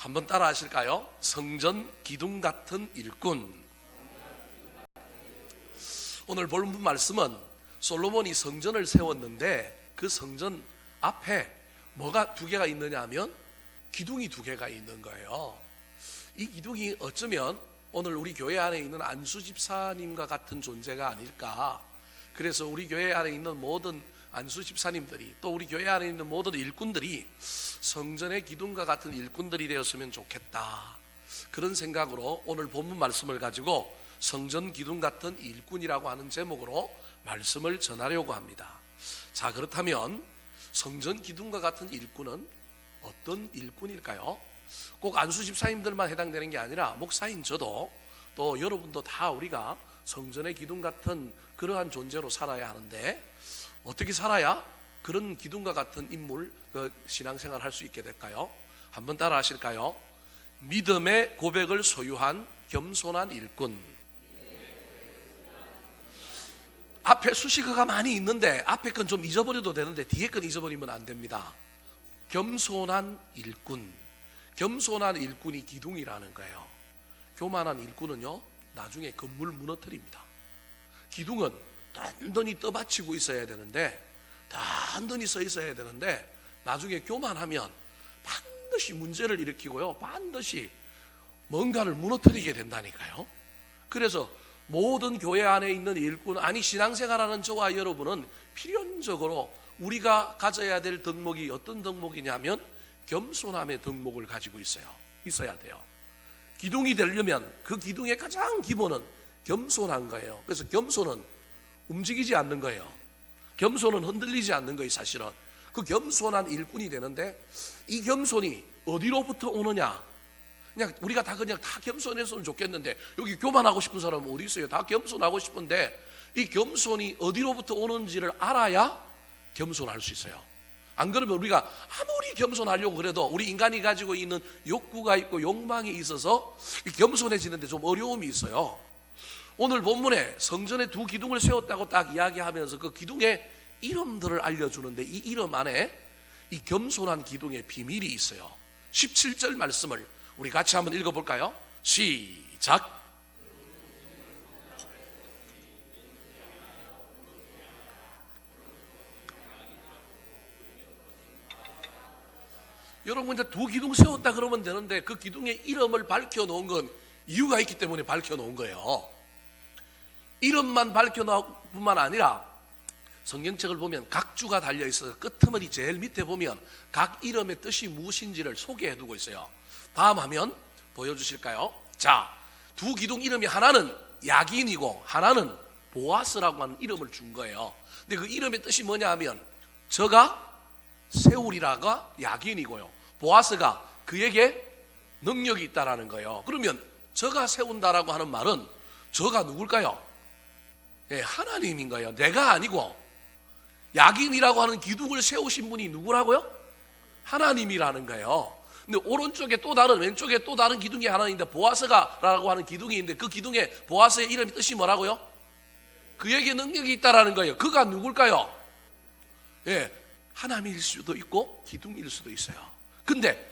한번 따라 하실까요? 성전 기둥 같은 일꾼. 오늘 본문 말씀은 솔로몬이 성전을 세웠는데 그 성전 앞에 뭐가 두 개가 있느냐 하면 기둥이 두 개가 있는 거예요. 이 기둥이 어쩌면 오늘 우리 교회 안에 있는 안수 집사님과 같은 존재가 아닐까. 그래서 우리 교회 안에 있는 모든 안수 집사님들이 또 우리 교회 안에 있는 모든 일꾼들이 성전의 기둥과 같은 일꾼들이 되었으면 좋겠다. 그런 생각으로 오늘 본문 말씀을 가지고 성전 기둥 같은 일꾼이라고 하는 제목으로 말씀을 전하려고 합니다. 자, 그렇다면 성전 기둥과 같은 일꾼은 어떤 일꾼일까요? 꼭 안수 집사님들만 해당되는 게 아니라 목사인 저도 또 여러분도 다 우리가 성전의 기둥 같은 그러한 존재로 살아야 하는데 어떻게 살아야 그런 기둥과 같은 인물, 신앙생활 할 수 있게 될까요? 한번 따라 하실까요? 믿음의 고백을 소유한 겸손한 일꾼. 앞에 수식어가 많이 있는데 앞에 건 좀 잊어버려도 되는데 뒤에 건 잊어버리면 안 됩니다. 겸손한 일꾼. 겸손한 일꾼이 기둥이라는 거예요. 교만한 일꾼은요, 나중에 건물 무너뜨립니다. 기둥은 단단히 떠받치고 있어야 되는데, 단단히 서 있어야 되는데, 나중에 교만하면 반드시 문제를 일으키고요, 반드시 뭔가를 무너뜨리게 된다니까요. 그래서 모든 교회 안에 있는 일꾼, 아니 신앙생활하는 저와 여러분은 필연적으로 우리가 가져야 될 덕목이 어떤 덕목이냐면 겸손함의 덕목을 가지고 있어야 돼요. 기둥이 되려면 그 기둥의 가장 기본은 겸손한 거예요. 그래서 겸손은 움직이지 않는 거예요. 겸손은 흔들리지 않는 거예요. 사실은 그 겸손한 일꾼이 되는데 이 겸손이 어디로부터 오느냐? 그냥 우리가 다 겸손했으면 좋겠는데 여기 교만하고 싶은 사람은 어디 있어요? 다 겸손하고 싶은데 이 겸손이 어디로부터 오는지를 알아야 겸손할 수 있어요. 안 그러면 우리가 아무리 겸손하려고 그래도 우리 인간이 가지고 있는 욕구가 있고 욕망이 있어서 겸손해지는데 좀 어려움이 있어요. 오늘 본문에 성전에 두 기둥을 세웠다고 딱 이야기하면서 그 기둥의 이름들을 알려주는데 이 이름 안에 이 겸손한 기둥의 비밀이 있어요. 17절 말씀을 우리 같이 한번 읽어볼까요? 시작. 여러분 이제 두 기둥 세웠다 그러면 되는데 그 기둥의 이름을 밝혀놓은 건 이유가 있기 때문에 밝혀놓은 거예요. 이름만 밝혀놓은 뿐만 아니라 성경책을 보면 각 주가 달려있어서 끄트머리 제일 밑에 보면 각 이름의 뜻이 무엇인지를 소개해두고 있어요. 다음 화면 보여주실까요? 자, 두 기둥 이름이 하나는 야긴이고 하나는 보아스라고 하는 이름을 준 거예요. 근데 그 이름의 뜻이 뭐냐 하면 저가 세우리라가 야긴이고요, 보아스가 그에게 능력이 있다라는 거예요. 그러면 저가 세운다라고 하는 말은 저가 누굴까요? 예, 하나님인 거예요. 내가 아니고. 야긴이라고 하는 기둥을 세우신 분이 누구라고요? 하나님이라는 거예요. 근데 오른쪽에 또 다른, 왼쪽에 또 다른 기둥이 하나 있는데 보아스가라고 하는 기둥이 있는데 그 기둥에 보아스의 이름이 뜻이 뭐라고요? 그에게 능력이 있다라는 거예요. 그가 누굴까요? 예, 하나님일 수도 있고 기둥일 수도 있어요. 근데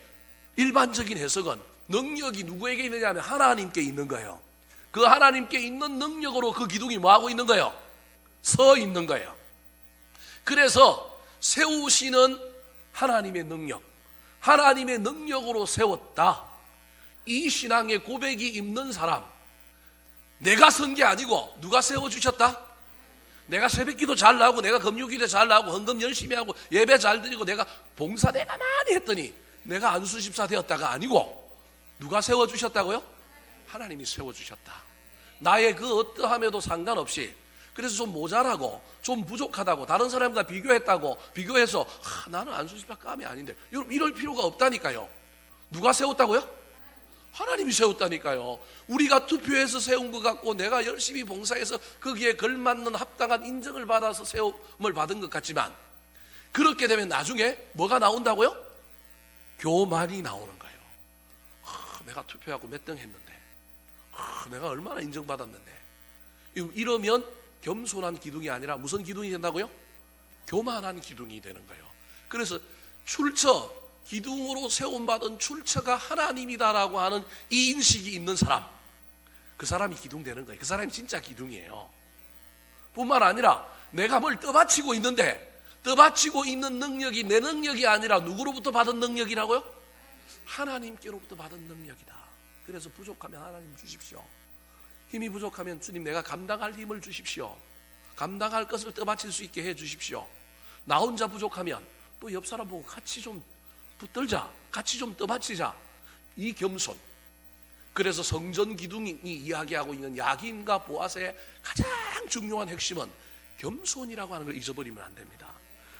일반적인 해석은 능력이 누구에게 있느냐 하면 하나님께 있는 거예요. 그 하나님께 있는 능력으로 그 기둥이 뭐하고 있는 거예요? 서 있는 거예요. 그래서 세우시는 하나님의 능력, 하나님의 능력으로 세웠다. 이 신앙의 고백이 있는 사람, 내가 선 게 아니고 누가 세워주셨다? 내가 새벽기도 잘 나오고 내가 금요일에 잘 나오고 헌금 열심히 하고 예배 잘 드리고 내가 봉사 내가 많이 했더니 내가 안수집사 되었다가 아니고 누가 세워주셨다고요? 하나님이 세워주셨다. 나의 그 어떠함에도 상관없이, 그래서 좀 모자라고 좀 부족하다고 다른 사람과 비교했다고 비교해서 나는 안수집사 감이 아닌데, 여러분 이럴 필요가 없다니까요. 누가 세웠다고요? 하나님이 세웠다니까요. 우리가 투표해서 세운 것 같고 내가 열심히 봉사해서 거기에 걸맞는 합당한 인정을 받아서 세움을 받은 것 같지만 그렇게 되면 나중에 뭐가 나온다고요? 교만이 나오는 거예요. 내가 투표하고 몇 등 했는데, 내가 얼마나 인정받았는데. 이러면 겸손한 기둥이 아니라 무슨 기둥이 된다고요? 교만한 기둥이 되는 거예요. 그래서 출처 기둥으로 세움받은 출처가 하나님이다라고 하는 이 인식이 있는 사람, 그 사람이 기둥 되는 거예요. 그 사람이 진짜 기둥이에요. 뿐만 아니라 내가 뭘 떠받치고 있는데, 떠받치고 있는 능력이 내 능력이 아니라 누구로부터 받은 능력이라고요? 하나님께로부터 받은 능력이다. 그래서 부족하면 하나님 주십시오. 힘이 부족하면 주님 내가 감당할 힘을 주십시오. 감당할 것을 떠받칠 수 있게 해 주십시오. 나 혼자 부족하면 또 옆 사람 보고 같이 좀 붙들자, 같이 좀 떠받치자. 이 겸손. 그래서 성전 기둥이 이야기하고 있는 야긴과 보아스의 가장 중요한 핵심은 겸손이라고 하는 걸 잊어버리면 안 됩니다.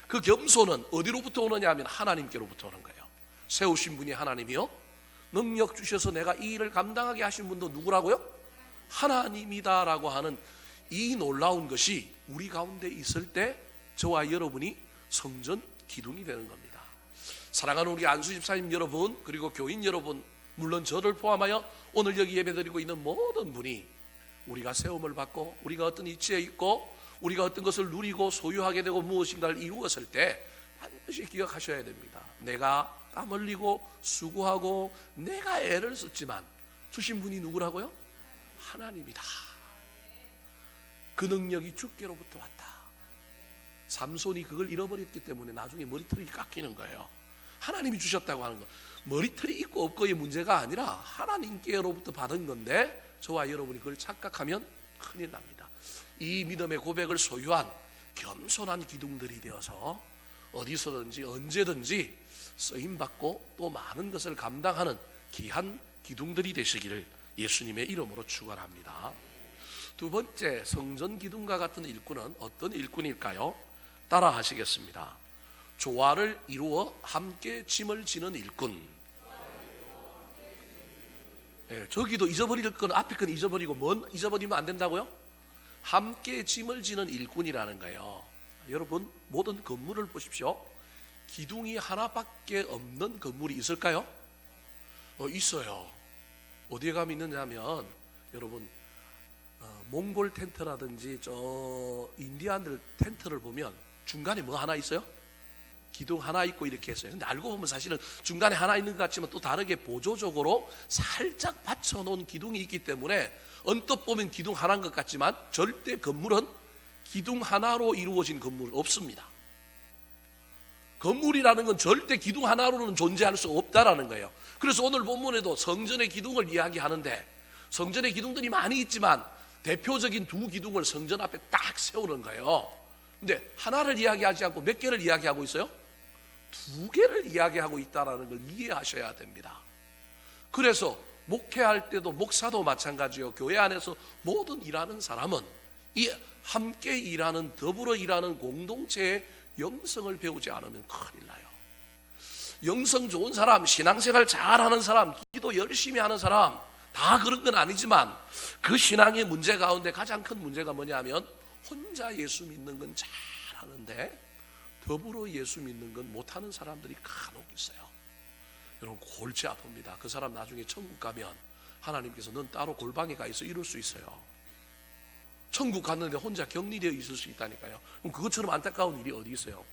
그 겸손은 어디로부터 오느냐 하면 하나님께로부터 오는 거예요. 세우신 분이 하나님이요, 능력 주셔서 내가 이 일을 감당하게 하신 분도 누구라고요? 하나님이다라고 하는 이 놀라운 것이 우리 가운데 있을 때 저와 여러분이 성전 기둥이 되는 겁니다. 사랑하는 우리 안수 집사님 여러분, 그리고 교인 여러분, 물론 저를 포함하여 오늘 여기 예배드리고 있는 모든 분이 우리가 세움을 받고 우리가 어떤 이치에 있고 우리가 어떤 것을 누리고 소유하게 되고 무엇인가를 이루었을 때 반드시 기억하셔야 됩니다. 내가 땀 흘리고 수고하고 내가 애를 썼지만 주신 분이 누구라고요? 하나님이다. 그 능력이 주께로부터 왔다. 삼손이 그걸 잃어버렸기 때문에 나중에 머리털이 깎이는 거예요. 하나님이 주셨다고 하는 거, 머리털이 있고 없고의 문제가 아니라 하나님께로부터 받은 건데 저와 여러분이 그걸 착각하면 큰일 납니다. 이 믿음의 고백을 소유한 겸손한 기둥들이 되어서 어디서든지 언제든지 쓰임받고 또 많은 것을 감당하는 귀한 기둥들이 되시기를 예수님의 이름으로 축원합니다. 두 번째, 성전 기둥과 같은 일꾼은 어떤 일꾼일까요? 따라 하시겠습니다. 조화를 이루어 함께 짐을 지는 일꾼. 저기도 잊어버릴 건 앞에 건 잊어버리고 뭔 잊어버리면 안 된다고요? 함께 짐을 지는 일꾼이라는 거예요. 여러분, 모든 건물을 보십시오. 기둥이 하나밖에 없는 건물이 있을까요? 있어요. 어디에 가면 있느냐 하면 여러분, 몽골 텐트라든지 저 인디안들 텐트를 보면 중간에 뭐 하나 있어요? 기둥 하나 있고 이렇게 했어요. 근데 알고 보면 사실은 중간에 하나 있는 것 같지만 또 다르게 보조적으로 살짝 받쳐놓은 기둥이 있기 때문에 언뜻 보면 기둥 하나인 것 같지만 절대 건물은 기둥 하나로 이루어진 건물 없습니다. 건물이라는 건 절대 기둥 하나로는 존재할 수 없다라는 거예요. 그래서 오늘 본문에도 성전의 기둥을 이야기하는데 성전의 기둥들이 많이 있지만 대표적인 두 기둥을 성전 앞에 딱 세우는 거예요. 근데 하나를 이야기하지 않고 몇 개를 이야기하고 있어요? 두 개를 이야기하고 있다는 걸 이해하셔야 됩니다. 그래서 목회할 때도 목사도 마찬가지요. 교회 안에서 모든 일하는 사람은 이 함께 일하는 더불어 일하는 공동체의 영성을 배우지 않으면 큰일 나요. 영성 좋은 사람, 신앙생활 잘하는 사람, 기도 열심히 하는 사람 다 그런 건 아니지만 그 신앙의 문제 가운데 가장 큰 문제가 뭐냐면 혼자 예수 믿는 건 잘하는데 더불어 예수 믿는 건 못하는 사람들이 간혹 있어요. 여러분, 골치 아픕니다. 그 사람 나중에 천국 가면 하나님께서 넌 따로 골방에 가 있어 이럴 수 있어요. 천국 갔는데 혼자 격리되어 있을 수 있다니까요. 그럼 그것처럼 안타까운 일이 어디 있어요?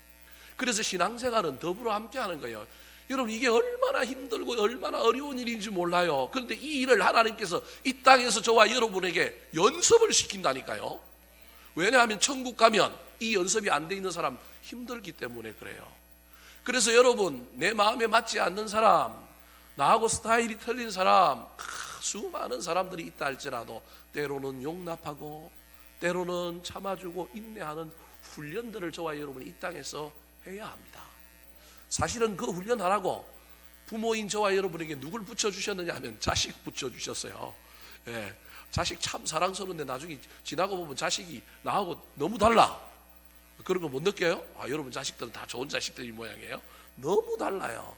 그래서 신앙생활은 더불어 함께 하는 거예요. 여러분, 이게 얼마나 힘들고 얼마나 어려운 일인지 몰라요. 그런데 이 일을 하나님께서 이 땅에서 저와 여러분에게 연습을 시킨다니까요. 왜냐하면 천국 가면 이 연습이 안 돼 있는 사람 힘들기 때문에 그래요. 그래서 여러분, 내 마음에 맞지 않는 사람, 나하고 스타일이 틀린 사람, 수많은 사람들이 있다 할지라도 때로는 용납하고 때로는 참아주고 인내하는 훈련들을 저와 여러분이 이 땅에서 해야 합니다. 사실은 그 훈련하라고 부모인 저와 여러분에게 누굴 붙여주셨느냐 하면 자식 붙여주셨어요. 예, 자식 참 사랑스러운데 나중에 지나고 보면 자식이 나하고 너무 달라. 그런 거 못 느껴요? 여러분 자식들은 다 좋은 자식들이 모양이에요. 너무 달라요.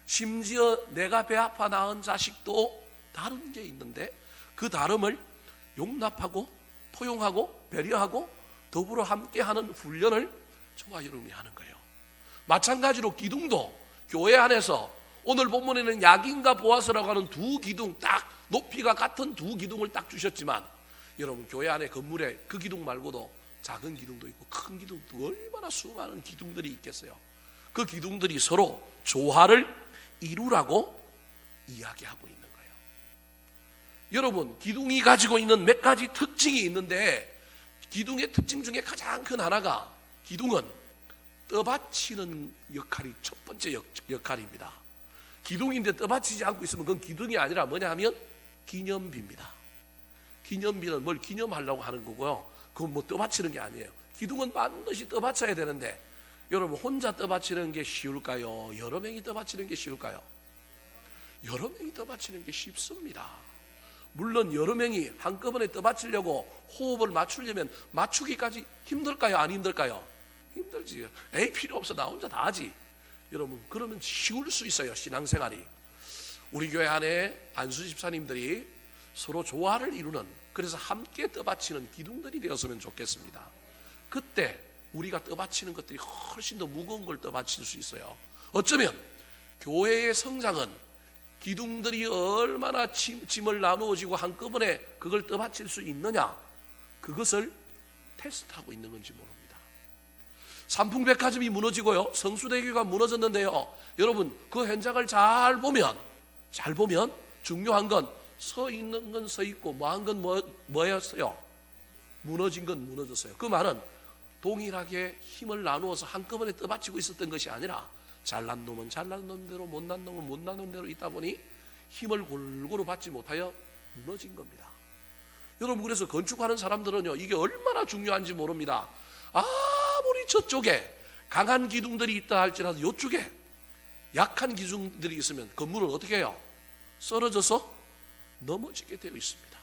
심지어 내가 배 아파 낳은 자식도 다른 게 있는데 그 다름을 용납하고 포용하고 배려하고 더불어 함께하는 훈련을 저와 여러분이 하는 거예요. 마찬가지로 기둥도 교회 안에서 오늘 본문에는 야긴과 보아스라고 하는 두 기둥, 딱 높이가 같은 두 기둥을 딱 주셨지만 여러분, 교회 안에 건물에 그 기둥 말고도 작은 기둥도 있고 큰 기둥도 얼마나 수많은 기둥들이 있겠어요. 그 기둥들이 서로 조화를 이루라고 이야기하고 있는 거예요. 여러분, 기둥이 가지고 있는 몇 가지 특징이 있는데, 기둥의 특징 중에 가장 큰 하나가, 기둥은 떠받치는 역할이 첫 번째 역할입니다. 기둥인데 떠받치지 않고 있으면 그건 기둥이 아니라 뭐냐 하면 기념비입니다. 기념비는 뭘 기념하려고 하는 거고요, 그건 뭐 떠받치는 게 아니에요. 기둥은 반드시 떠받쳐야 되는데, 여러분, 혼자 떠받치는 게 쉬울까요? 여러 명이 떠받치는 게 쉬울까요? 여러 명이 떠받치는 게 쉽습니다. 물론 여러 명이 한꺼번에 떠받치려고 호흡을 맞추려면 맞추기까지 힘들까요? 안 힘들까요? 힘들지. 에이, 필요 없어, 나 혼자 다 하지. 여러분, 그러면 쉬울 수 있어요, 신앙생활이. 우리 교회 안에 안수 집사님들이 서로 조화를 이루는, 그래서 함께 떠받치는 기둥들이 되었으면 좋겠습니다. 그때 우리가 떠받치는 것들이 훨씬 더 무거운 걸 떠받칠 수 있어요. 어쩌면 교회의 성장은 기둥들이 얼마나 짐을 나누어지고 한꺼번에 그걸 떠받칠 수 있느냐, 그것을 테스트하고 있는 건지 모릅니다. 삼풍백화점이 무너지고요, 성수대교가 무너졌는데요, 여러분, 그 현장을 잘 보면 중요한 건 서 있는 건 서 있고 뭐한 건 뭐였어요? 무너진 건 무너졌어요. 그 말은 동일하게 힘을 나누어서 한꺼번에 떠받치고 있었던 것이 아니라, 잘난 놈은 잘난 놈대로, 못난 놈은 못난 놈대로 있다 보니 힘을 골고루 받지 못하여 무너진 겁니다. 여러분, 그래서 건축하는 사람들은요, 이게 얼마나 중요한지 모릅니다. 아무리 저쪽에 강한 기둥들이 있다 할지라도 이쪽에 약한 기둥들이 있으면 건물은 어떻게 해요? 썰어져서 넘어지게 되어 있습니다.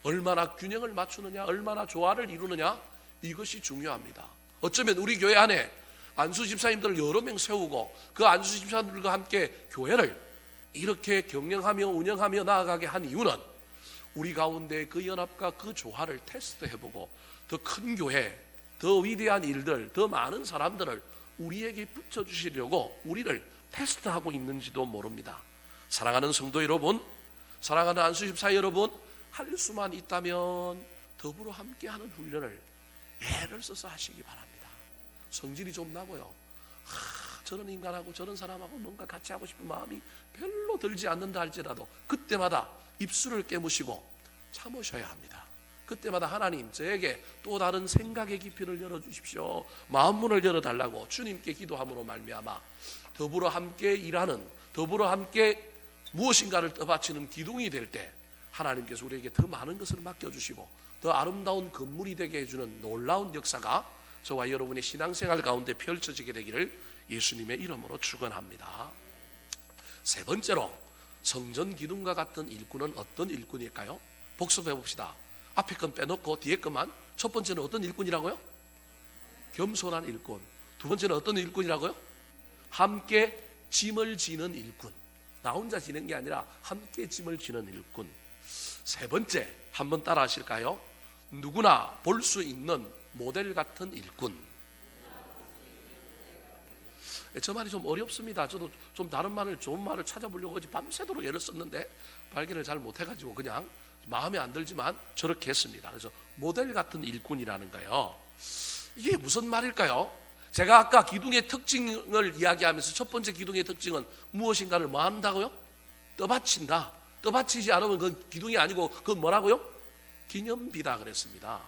얼마나 균형을 맞추느냐, 얼마나 조화를 이루느냐, 이것이 중요합니다. 어쩌면 우리 교회 안에 안수 집사님들을 여러 명 세우고 그 안수 집사님들과 함께 교회를 이렇게 경영하며 운영하며 나아가게 한 이유는, 우리 가운데 그 연합과 그 조화를 테스트해보고 더 큰 교회, 더 위대한 일들, 더 많은 사람들을 우리에게 붙여주시려고 우리를 테스트하고 있는지도 모릅니다. 사랑하는 성도 여러분, 사랑하는 안수 집사 여러분, 할 수만 있다면 더불어 함께하는 훈련을 애를 써서 하시기 바랍니다. 성질이 좀 나고요, 저런 인간하고 저런 사람하고 뭔가 같이 하고 싶은 마음이 별로 들지 않는다 할지라도 그때마다 입술을 깨무시고 참으셔야 합니다. 그때마다 하나님, 저에게 또 다른 생각의 깊이를 열어주십시오, 마음문을 열어달라고 주님께 기도함으로 말미암아 더불어 함께 일하는, 더불어 함께 무엇인가를 떠받치는 기둥이 될 때 하나님께서 우리에게 더 많은 것을 맡겨주시고 더 아름다운 건물이 되게 해주는 놀라운 역사가 저와 여러분의 신앙생활 가운데 펼쳐지게 되기를 예수님의 이름으로 축원합니다. 세 번째로, 성전 기둥과 같은 일꾼은 어떤 일꾼일까요? 복습해 봅시다. 앞에 건 빼놓고 뒤에 것만. 첫 번째는 어떤 일꾼이라고요? 겸손한 일꾼. 두 번째는 어떤 일꾼이라고요? 함께 짐을 지는 일꾼. 나 혼자 지는 게 아니라 함께 짐을 지는 일꾼. 세 번째, 한번 따라 하실까요? 누구나 볼 수 있는 모델 같은 일꾼. 저 말이 좀 어렵습니다. 저도 좀 다른 말을, 좋은 말을 찾아보려고 어제 밤새도록 애를 썼는데 발견을 잘 못해가지고 그냥 마음에 안 들지만 저렇게 했습니다. 그래서 모델 같은 일꾼이라는 거예요. 이게 무슨 말일까요? 제가 아까 기둥의 특징을 이야기하면서 첫 번째 기둥의 특징은 무엇인가를 뭐 한다고요? 떠받친다. 떠받치지 않으면 그건 기둥이 아니고 그건 뭐라고요? 기념비다 그랬습니다.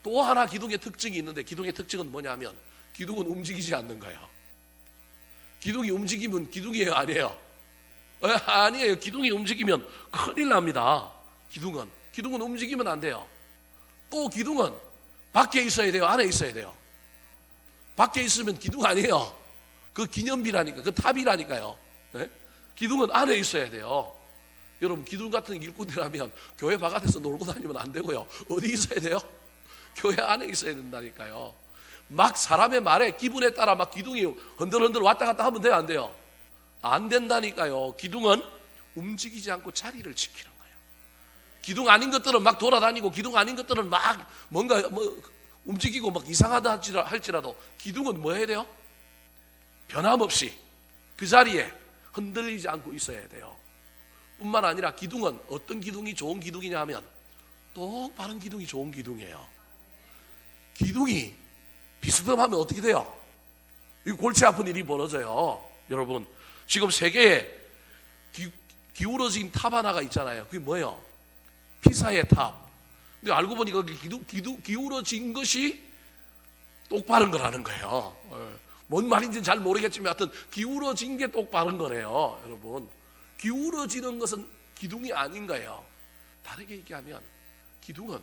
또 하나 기둥의 특징이 있는데, 기둥의 특징은 뭐냐면 기둥은 움직이지 않는 거예요. 기둥이 움직이면 기둥이에요, 아니에요? 아니에요. 기둥이 움직이면 큰일 납니다. 기둥은 움직이면 안 돼요. 또 기둥은 밖에 있어야 돼요, 안에 있어야 돼요? 밖에 있으면 기둥 아니에요. 그 기념비라니까, 그 탑이라니까요. 네? 기둥은 안에 있어야 돼요. 여러분, 기둥 같은 일꾼이라면 교회 바깥에서 놀고 다니면 안 되고요. 어디 있어야 돼요? 교회 안에 있어야 된다니까요. 막 사람의 말에, 기분에 따라 막 기둥이 흔들흔들 왔다 갔다 하면 돼요, 안 돼요? 안 된다니까요. 기둥은 움직이지 않고 자리를 지키는 거예요. 기둥 아닌 것들은 막 돌아다니고, 기둥 아닌 것들은 막 뭔가 움직이고 막 이상하다 할지라도 기둥은 뭐 해야 돼요? 변함없이 그 자리에 흔들리지 않고 있어야 돼요. 뿐만 아니라 기둥은 어떤 기둥이 좋은 기둥이냐 하면 똑바른 기둥이 좋은 기둥이에요. 기둥이 비스듬하면 어떻게 돼요? 이 골치 아픈 일이 벌어져요. 여러분, 지금 세계에 기울어진 탑 하나가 있잖아요. 그게 뭐예요? 피사의 탑. 근데 알고 보니 거기 기울어진 것이 똑바른 거라는 거예요. 뭔 말인지는 잘 모르겠지만 하여튼 기울어진 게 똑바른 거래요. 여러분, 기울어지는 것은 기둥이 아닌 거예요. 다르게 얘기하면 기둥은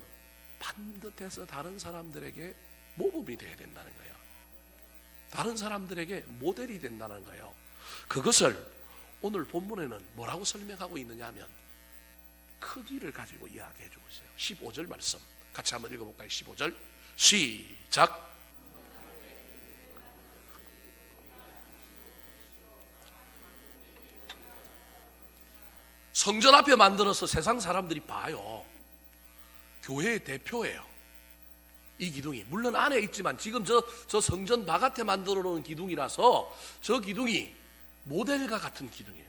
반듯해서 다른 사람들에게 모범이 되어야 된다는 거예요. 다른 사람들에게 모델이 된다는 거예요. 그것을 오늘 본문에는 뭐라고 설명하고 있느냐 하면 크기를 가지고 이야기해 주고 있어요. 15절 말씀 같이 한번 읽어볼까요? 15절 시작. 성전 앞에 만들어서 세상 사람들이 봐요. 교회의 대표예요. 이 기둥이 물론 안에 있지만 지금 저 성전 바깥에 만들어 놓은 기둥이라서 저 기둥이 모델과 같은 기둥이에요.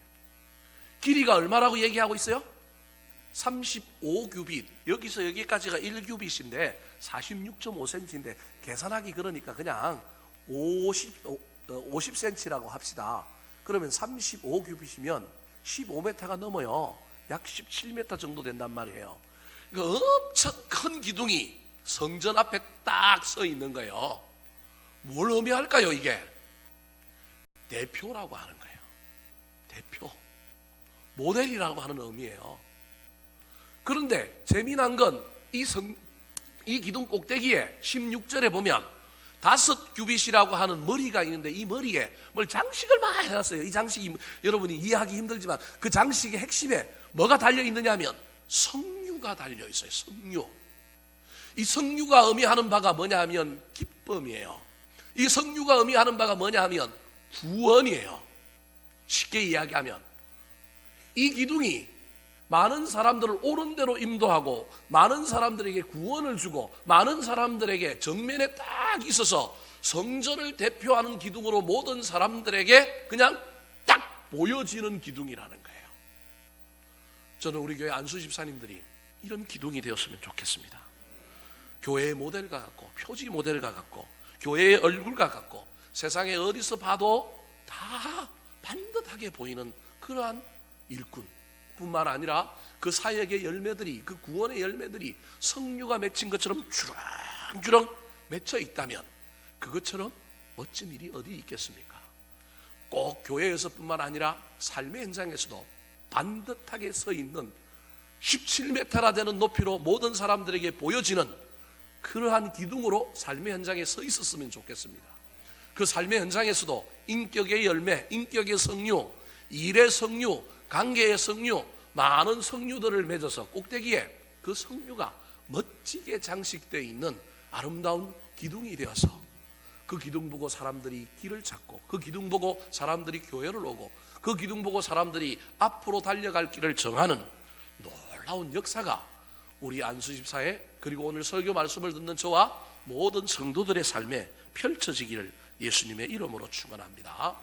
길이가 얼마라고 얘기하고 있어요? 35규빗. 여기서 여기까지가 1규빗인데 46.5cm인데 계산하기 그러니까 그냥 50cm라고 합시다. 그러면 35규빗이면 15m가 넘어요. 약 17m 정도 된단 말이에요. 그러니까 엄청 큰 기둥이 성전 앞에 딱 서 있는 거예요. 뭘 의미할까요, 이게? 대표라고 하는 거예요. 대표. 모델이라고 하는 의미예요. 그런데 재미난 건 이 기둥 꼭대기에 16절에 보면 5규빗이라고 하는 머리가 있는데 이 머리에 뭘 장식을 막 해놨어요. 이 장식이 여러분이 이해하기 힘들지만 그 장식의 핵심에 뭐가 달려있느냐 하면 성류가 달려있어요. 성류. 이 성류가 의미하는 바가 뭐냐 하면 기쁨이에요. 이 성류가 의미하는 바가 뭐냐 하면 구원이에요. 쉽게 이야기하면 이 기둥이 많은 사람들을 옳은 대로 인도하고 많은 사람들에게 구원을 주고 많은 사람들에게 정면에 딱 있어서 성전을 대표하는 기둥으로 모든 사람들에게 그냥 딱 보여지는 기둥이라는 거예요. 저는 우리 교회 안수 집사님들이 이런 기둥이 되었으면 좋겠습니다. 교회의 모델과 같고 표지 모델과 같고 교회의 얼굴과 같고 세상에 어디서 봐도 다 반듯하게 보이는 그러한 일꾼 뿐만 아니라 그 사역의 열매들이 그 구원의 열매들이 성류가 맺힌 것처럼 주렁주렁 맺혀 있다면 그것처럼 멋진 일이 어디 있겠습니까? 꼭 교회에서뿐만 아니라 삶의 현장에서도 반듯하게 서 있는 17m나 되는 높이로 모든 사람들에게 보여지는 그러한 기둥으로 삶의 현장에 서 있었으면 좋겠습니다. 그 삶의 현장에서도 인격의 열매, 인격의 성류, 일의 성류, 관계의 성류, 많은 성류들을 맺어서 꼭대기에 그 성류가 멋지게 장식되어 있는 아름다운 기둥이 되어서 그 기둥 보고 사람들이 길을 찾고 그 기둥 보고 사람들이 교회를 오고 그 기둥 보고 사람들이 앞으로 달려갈 길을 정하는 놀라운 역사가 우리 안수집사의 그리고 오늘 설교 말씀을 듣는 저와 모든 성도들의 삶에 펼쳐지기를 예수님의 이름으로 축원합니다.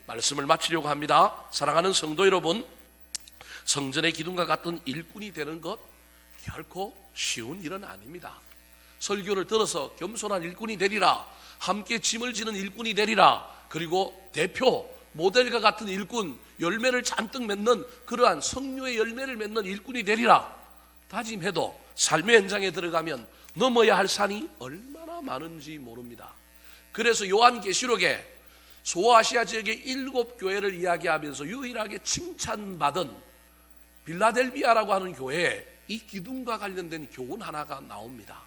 말씀을 마치려고 합니다. 사랑하는 성도 여러분, 성전의 기둥과 같은 일꾼이 되는 것 결코 쉬운 일은 아닙니다. 설교를 들어서 겸손한 일꾼이 되리라, 함께 짐을 지는 일꾼이 되리라, 그리고 대표 모델과 같은 일꾼, 열매를 잔뜩 맺는 그러한 성류의 열매를 맺는 일꾼이 되리라 다짐해도 삶의 현장에 들어가면 넘어야 할 산이 얼마나 많은지 모릅니다. 그래서 요한계시록에 소아시아 지역의 7교회를 이야기하면서 유일하게 칭찬받은 빌라델비아라고 하는 교회에 이 기둥과 관련된 교훈 하나가 나옵니다.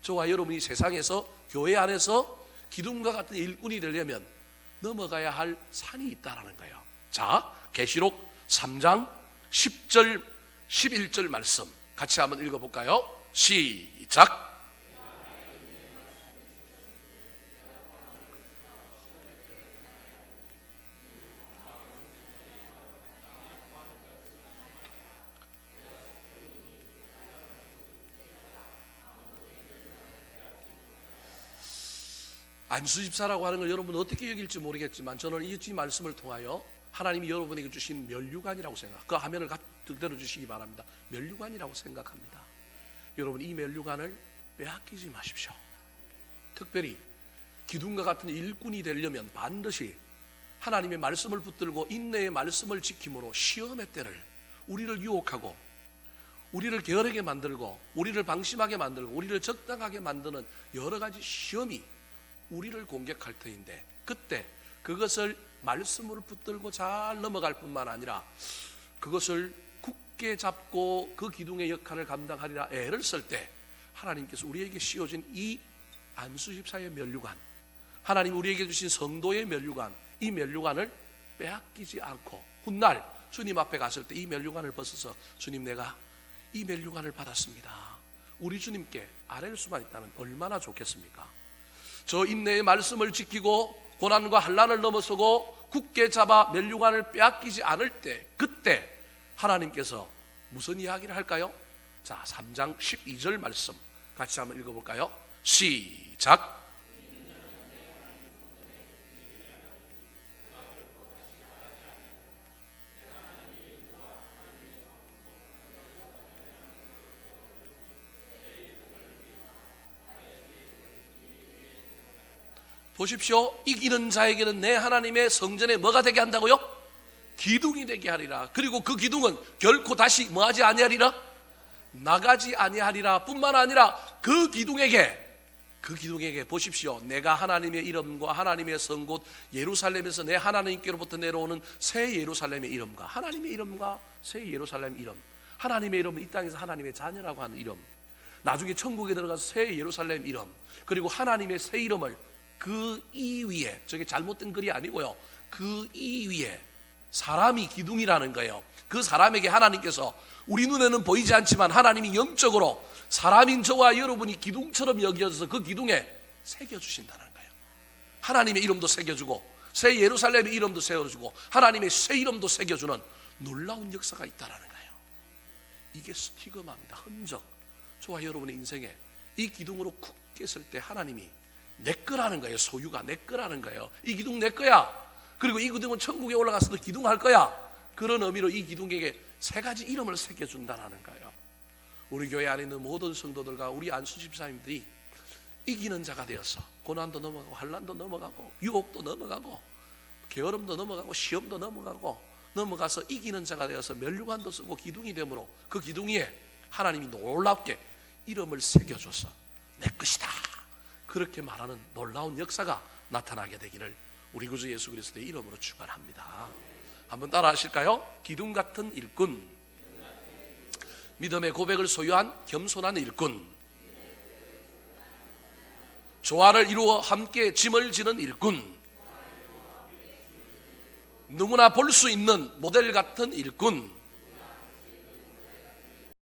저와 여러분이 세상에서 교회 안에서 기둥과 같은 일꾼이 되려면 넘어가야 할 산이 있다는 거예요. 자, 계시록 3장 10절 11절 말씀 같이 한번 읽어볼까요? 시작. 안수집사라고 하는 걸 여러분은 어떻게 여길지 모르겠지만 저는 이 말씀을 통하여 하나님이 여러분에게 주신 면류관이라고 생각, 그 화면을 그대로 주시기 바랍니다. 면류관이라고 생각합니다. 여러분 이 면류관을 빼앗기지 마십시오. 특별히 기둥과 같은 일꾼이 되려면 반드시 하나님의 말씀을 붙들고 인내의 말씀을 지킴으로 시험의 때를, 우리를 유혹하고 우리를 게으르게 만들고 우리를 방심하게 만들고 우리를 적당하게 만드는 여러 가지 시험이 우리를 공격할 터인데, 그때 그것을 말씀으로 붙들고 잘 넘어갈 뿐만 아니라 그것을 굳게 잡고 그 기둥의 역할을 감당하리라 애를 쓸 때, 하나님께서 우리에게 씌워진 이 안수집사의 면류관, 하나님 우리에게 주신 성도의 면류관, 이 면류관을 빼앗기지 않고 훗날 주님 앞에 갔을 때 이 면류관을 벗어서 주님, 내가 이 면류관을 받았습니다, 우리 주님께 아뢰를 수만 있다면 얼마나 좋겠습니까? 저 인내의 말씀을 지키고 고난과 환난을 넘어서고 굳게 잡아 면류관을 빼앗기지 않을 때, 그때 하나님께서 무슨 이야기를 할까요? 자, 3장 12절 말씀 같이 한번 읽어볼까요? 시작. 보십시오. 이기는 자에게는 내 하나님의 성전에 뭐가 되게 한다고요? 기둥이 되게 하리라. 그리고 그 기둥은 결코 다시 뭐하지 아니하리라? 나가지 아니하리라. 뿐만 아니라 그 기둥에게 보십시오. 내가 하나님의 이름과 하나님의 성 곧 예루살렘에서 내 하나님께로부터 내려오는 새 예루살렘의 이름과 하나님의 이름과 새 예루살렘 이름, 하나님의 이름은 이 땅에서 하나님의 자녀라고 하는 이름, 나중에 천국에 들어가서 새 예루살렘 이름, 그리고 하나님의 새 이름을 그 이 위에, 저게 잘못된 글이 아니고요, 그 이 위에 사람이 기둥이라는 거예요. 그 사람에게 하나님께서, 우리 눈에는 보이지 않지만 하나님이 영적으로 사람인 저와 여러분이 기둥처럼 여겨져서 그 기둥에 새겨주신다는 거예요. 하나님의 이름도 새겨주고 새 예루살렘의 이름도 새겨주고 하나님의 새 이름도 새겨주는 놀라운 역사가 있다는 거예요. 이게 스티그마입니다. 흔적. 저와 여러분의 인생에 이 기둥으로 굳게 설 때 하나님이 내 거라는 거예요. 소유가 내 거라는 거예요. 이 기둥 내 거야. 그리고 이 기둥은 천국에 올라가서도 기둥할 거야. 그런 의미로 이 기둥에게 세 가지 이름을 새겨준다는 거예요. 우리 교회 안에 있는 모든 성도들과 우리 안수집사님들이 이기는 자가 되어서 고난도 넘어가고 환난도 넘어가고 유혹도 넘어가고 게으름도 넘어가고 시험도 넘어가서 이기는 자가 되어서 면류관도 쓰고 기둥이 되므로 그 기둥 위에 하나님이 놀랍게 이름을 새겨줘서 내 것이다, 그렇게 말하는 놀라운 역사가 나타나게 되기를 우리 구주 예수 그리스도의 이름으로 축원합니다. 한번 따라 하실까요? 기둥 같은 일꾼, 믿음의 고백을 소유한 겸손한 일꾼, 조화를 이루어 함께 짐을 지는 일꾼, 누구나 볼 수 있는 모델 같은 일꾼,